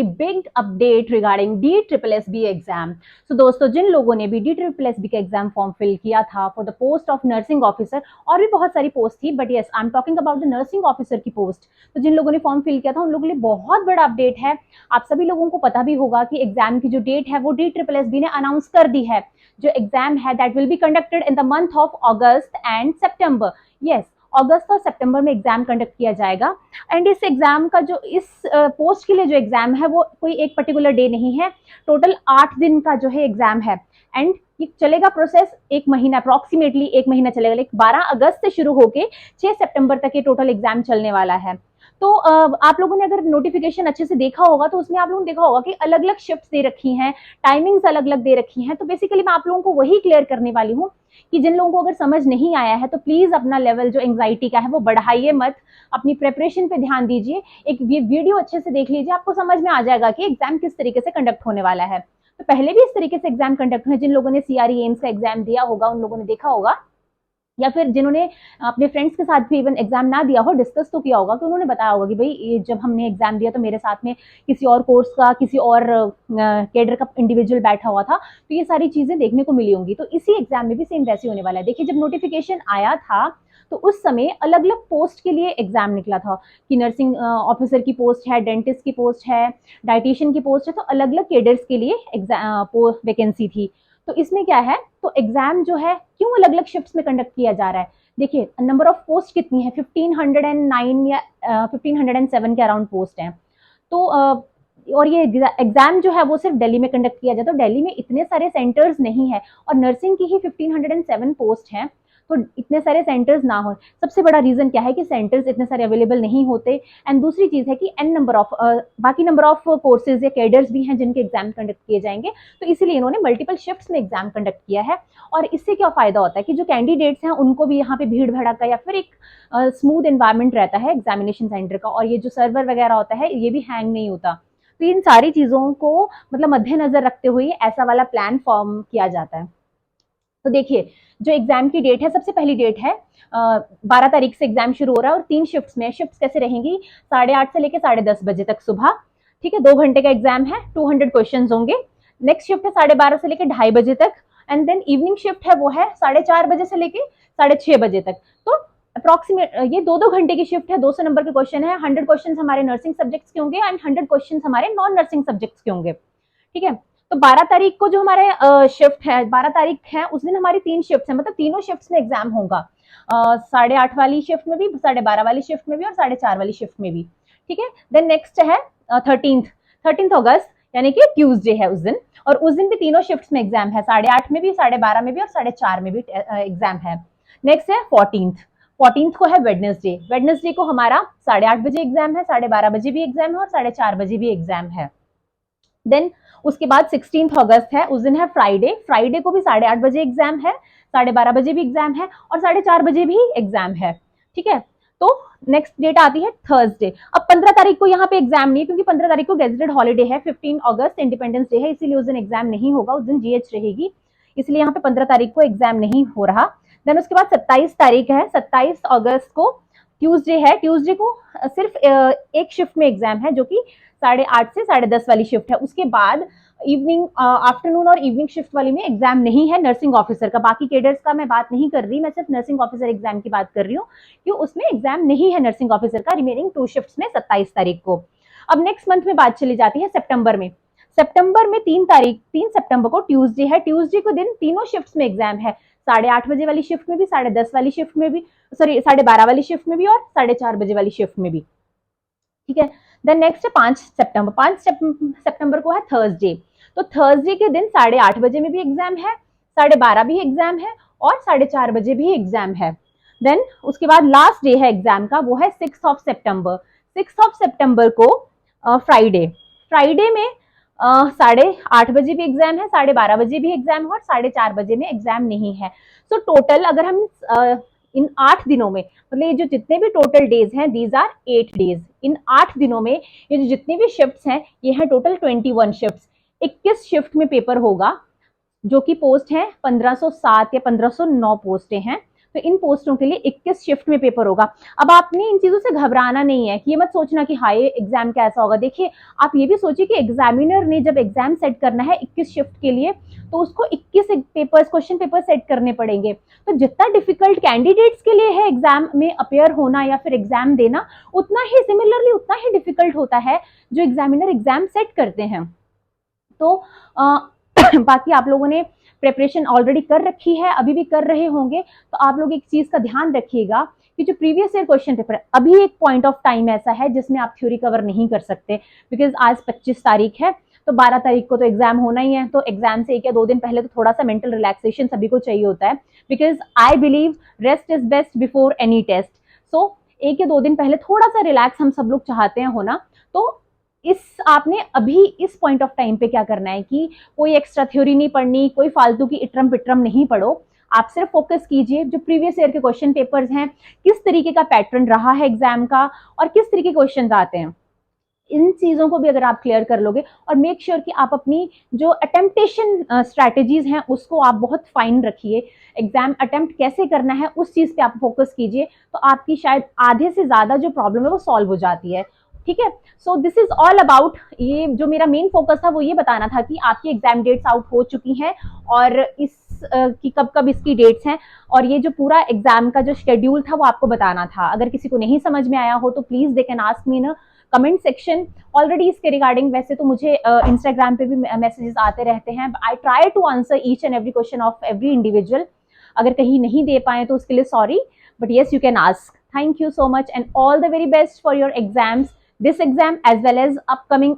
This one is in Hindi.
Big update regarding DSSB exam. तो दोस्तों, जिन लोगों ने भी DSSB का एग्जाम फॉर्म फिल किया था for the post of nursing officer, और भी बहुत सारी पोस्ट थी, but yes I am talking about the nursing officer की पोस्ट। तो जिन लोगों ने फॉर्म फिल किया था उन लोगों के लिए बहुत बड़ा अपडेट है। आप सभी लोगों को पता भी होगा कि एग्जाम की जो डेट है वो DSSB ने अनाउंस कर दी है। जो एग्जाम है that will be conducted in the month of August and September. Yes, अगस्त और सितंबर में एग्जाम कंडक्ट किया जाएगा। एंड इस एग्जाम का जो इस पोस्ट के लिए जो एग्जाम है वो कोई एक पर्टिकुलर डे नहीं है, टोटल 8 दिन का जो है एग्जाम है। एंड ये चलेगा प्रोसेस 1 महीना, अप्रोक्सीमेटली 1 महीना चलेगा। लाइक 12 अगस्त से शुरू होके 6 सितंबर तक ये टोटल एग्जाम चलने वाला है। तो आप लोगों ने अगर नोटिफिकेशन अच्छे से देखा होगा तो उसमें आप लोगों ने देखा होगा कि अलग अलग शिफ्ट्स दे रखी हैं, टाइमिंग्स अलग अलग दे रखी हैं। तो बेसिकली मैं आप लोगों को वही क्लियर करने वाली हूँ कि जिन लोगों को अगर समझ नहीं आया है तो प्लीज अपना लेवल जो एंग्जाइटी का है वो बढ़ाइए मत, अपनी प्रिपरेशन पे ध्यान दीजिए। एक ये वीडियो अच्छे से देख लीजिए, आपको समझ में आ जाएगा कि एग्जाम किस तरीके से कंडक्ट होने वाला है। तो पहले भी इस तरीके से एग्जाम कंडक्ट हुए, जिन लोगों ने CRE एम्स का एग्जाम दिया होगा उन लोगों ने देखा होगा, या फिर जिन्होंने अपने फ्रेंड्स के साथ भी इवन एग्जाम ना दिया हो, डिस्कस तो किया होगा कि उन्होंने बताया होगा कि भाई ये जब हमने एग्जाम दिया तो मेरे साथ में किसी और कोर्स का, किसी और कैडर का इंडिविजुअल बैठा हुआ था। तो ये सारी चीजें देखने को मिली होंगी। तो इसी एग्जाम में भी सेम वैसे होने वाला है। देखिए, जब नोटिफिकेशन आया था तो उस समय अलग अलग पोस्ट के लिए एग्जाम निकला था कि नर्सिंग ऑफिसर की पोस्ट है, डेंटिस्ट की पोस्ट है, डाइटिशियन की पोस्ट है। तो अलग अलग कैडर्स के लिए एग्जाम वैकेंसी थी। तो इसमें क्या है, तो एग्जाम जो है क्यों अलग अलग शिफ्ट्स में कंडक्ट किया जा रहा है। देखिए, नंबर ऑफ पोस्ट कितनी है, 1509 या 1507 के अराउंड पोस्ट है। तो और ये एग्जाम जो है वो सिर्फ दिल्ली में कंडक्ट किया जाता है। तो दिल्ली में इतने सारे सेंटर्स नहीं है, और नर्सिंग की ही 1507 पोस्ट है, तो इतने सारे सेंटर्स ना हो। सबसे बड़ा रीजन क्या है कि सेंटर्स इतने सारे अवेलेबल नहीं होते। एंड दूसरी चीज है कि एन नंबर ऑफ बाकी नंबर ऑफ कोर्सेज या कैडर्स भी हैं जिनके एग्जाम कंडक्ट किए जाएंगे। तो इसीलिए इन्होंने मल्टीपल शिफ्ट्स में एग्जाम कंडक्ट किया है। और इससे क्या फायदा होता है कि जो कैंडिडेट्स हैं उनको भी यहाँ पे भीड़ भड़का या फिर एक स्मूथ एनवायरमेंट रहता है एग्जामिनेशन सेंटर का, और ये जो सर्वर वगैरह होता है ये भी हैंग नहीं होता। तो इन सारी चीजों को मतलब मद्देनजर रखते हुए ऐसा वाला प्लान फॉर्म किया जाता है। तो देखिए, जो एग्जाम की डेट है, सबसे पहली डेट है 12 तारीख से एग्जाम शुरू हो रहा है, और 3 शिफ्ट्स में। शिफ्ट्स कैसे रहेंगी, 8:30 से लेकर 10:30 बजे तक सुबह। ठीक है, 2 घंटे का एग्जाम है, 200 क्वेश्चन होंगे। नेक्स्ट शिफ्ट है 12:30 से लेकर 2:30 बजे तक। एंड देन इवनिंग शिफ्ट है वो है 4:30 बजे से लेकर 6:30 बजे तक। तो अप्रोक्सीमेट ये 2-2 घंटे की शिफ्ट है, 200 नंबर के क्वेश्चन है। 100 क्वेश्चन हमारे नर्सिंग सब्जेक्ट्स के होंगे एंड 100 क्वेश्चन हमारे नॉन नर्सिंग सब्जेक्ट्स के होंगे। ठीक है, तो 12 तारीख को जो हमारे शिफ्ट है, 12 तारीख है, उस दिन हमारी 3 शिफ्ट है, मतलब तीनों शिफ्ट में एग्जाम होगा। 8:30 वाली शिफ्ट में भी, 12:30 वाली शिफ्ट में भी, और 4:30 वाली शिफ्ट में भी। ठीक है, देन नेक्स्ट है 13 अगस्त, यानी कि ट्यूसडे है उस दिन, और उस दिन भी तीनों शिफ्ट में एग्जाम है, 8:30 में भी, 12:30 में भी, और 4:30 में भी एग्जाम है। नेक्स्ट है 14th को है वेडनेसडे को हमारा 8:30 बजे एग्जाम है, 12:30 बजे भी एग्जाम है, और 4:30 बजे भी एग्जाम है। देन उसके बाद 16 अगस्त है, उस दिन है फ्राइडे को भी 8:30 बजे एग्जाम है, 12:30 बजे भी एग्जाम है, और 4:30 बजे भी एग्जाम है। ठीक है, तो नेक्स्ट डेट आती है थर्सडे। अब 15 तारीख को यहाँ पे एग्जाम नहीं, क्योंकि 15 तारीख को गेजेटेड हॉलीडे है, 15 अगस्त इंडिपेंडेंस डे है, इसीलिए उस दिन एग्जाम नहीं होगा, उस दिन GH रहेगी, इसलिए यहाँ पे 15 तारीख को एग्जाम नहीं हो रहा। देन उसके बाद 27 तारीख है, 27 अगस्त को ट्यूसडे है। ट्यूसडे को सिर्फ एक शिफ्ट में एग्जाम है, जो कि 8:30 से 10:30 वाली शिफ्ट है। उसके बाद इवनिंग, आफ्टरनून और इवनिंग शिफ्ट वाली में एग्जाम नहीं है नर्सिंग ऑफिसर का। बाकी कैडर्स का मैं बात नहीं कर रही, मैं सिर्फ नर्सिंग ऑफिसर एग्जाम की बात कर रही हूँ कि उसमें एग्जाम नहीं है नर्सिंग ऑफिसर का, रिमेनिंग 2 शिफ्ट्स में 27 तारीख को। अब नेक्स्ट मंथ में बात चली जाती है सितंबर में। सितंबर में 3 सितंबर को ट्यूसडे है, ट्यूसडे को दिन तीनों शिफ्ट्स में एग्जाम है, 8:30 बजे वाली शिफ्ट में भी, 10:30 वाली शिफ्ट में भी, सॉरी 12:30 वाली शिफ्ट में भी, और 4:30 बजे वाली शिफ्ट में भी। ठीक है, देन नेक्स्ट है 5 सितंबर को है थर्सडे। तो थर्सडे के दिन 8:30 बजे में भी एग्जाम है, 12:30 भी एग्जाम है, और 4:30 बजे भी एग्जाम है। देन उसके बाद लास्ट डे है एग्जाम का, वो है 6 सितंबर को फ्राइडे में 8:30 बजे भी एग्जाम है, 12:30 बजे भी एग्जाम है, और 4:30 बजे में एग्जाम नहीं है। तो टोटल अगर हम इन 8 दिनों में, मतलब ये जो जितने भी टोटल डेज हैं, दीज आर 8 डेज। इन 8 दिनों में ये जो जितनी भी शिफ्ट्स हैं, ये हैं टोटल 21 शिफ्ट्स। 21 शिफ्ट में पेपर होगा, जो कि पोस्ट है 1507 या 1509 पोस्टें हैं। तो इन पोस्टों के लिए 21 शिफ्ट में पेपर होगा। अब आपने इन चीजों से घबराना नहीं है कि ये मत सोचना कि हाय एग्जाम कैसा होगा। देखिए आप ये भी सोचिए कि एग्जामिनर ने जब एग्जाम सेट करना है 21 शिफ्ट के लिए, तो उसको 21 पेपर्स क्वेश्चन पेपर सेट करने पड़ेंगे। तो जितना डिफिकल्ट कैंडिडेट्स के लिए है एग्जाम में अपेयर होना या फिर एग्जाम देना, उतना ही सिमिलरली उतना ही डिफिकल्ट होता है जो एग्जामिनर एग्जाम सेट करते हैं। तो बाकी आप लोगों ने प्रिपरेशन ऑलरेडी कर रखी है, अभी भी कर रहे होंगे, तो आप लोग एक चीज का ध्यान रखिएगा कि जो प्रीवियस ईयर क्वेश्चन पेपर है, अभी एक पॉइंट ऑफ टाइम ऐसा है जिसमें आप थ्योरी कवर नहीं कर सकते, बिकॉज आज 25 तारीख है, तो 12 तारीख को तो एग्जाम होना ही है। तो एग्जाम से 1 या 2 दिन पहले तो थोड़ा सा मेंटल रिलैक्सेशन सभी को चाहिए होता है, because I believe rest is best before any test. So 1 या 2 दिन पहले थोड़ा सा रिलैक्स हम सब लोग चाहते हैं होना। तो इस आपने अभी इस पॉइंट ऑफ टाइम पे क्या करना है कि कोई एक्स्ट्रा थ्योरी नहीं पढ़नी, कोई फालतू की इटरम पिटरम नहीं पढ़ो। आप सिर्फ फोकस कीजिए जो प्रीवियस ईयर के क्वेश्चन पेपर्स हैं, किस तरीके का पैटर्न रहा है एग्जाम का और किस तरीके के क्वेश्चन आते हैं, इन चीजों को भी अगर आप क्लियर कर लोगे और मेक श्योर कि आप अपनी जो अटेम्प्टेशन स्ट्रैटेजीज हैं उसको आप बहुत फाइन रखिए। एग्जाम अटेम्प्ट कैसे करना है उस चीज पे आप फोकस कीजिए, तो आपकी शायद आधे से ज्यादा जो प्रॉब्लम है वो सॉल्व हो जाती है। ठीक है, so this is all about, ये जो मेरा मेन फोकस था वो ये बताना था कि आपकी एग्जाम डेट्स आउट हो चुकी हैं और इस कि कब कब इसकी डेट्स हैं, और ये जो पूरा एग्जाम का जो शेड्यूल था वो आपको बताना था। अगर किसी को नहीं समझ में आया हो तो please they can ask me in comment section. Already इसके रिगार्डिंग वैसे तो मुझे इंस्टाग्राम पे भी मैसेजेस आते रहते हैं। I try to answer each and every question of every individual. अगर कहीं नहीं दे पाए तो उसके लिए sorry, but yes you can ask. Thank you so much and all the very best for your exams, this exam as well as upcoming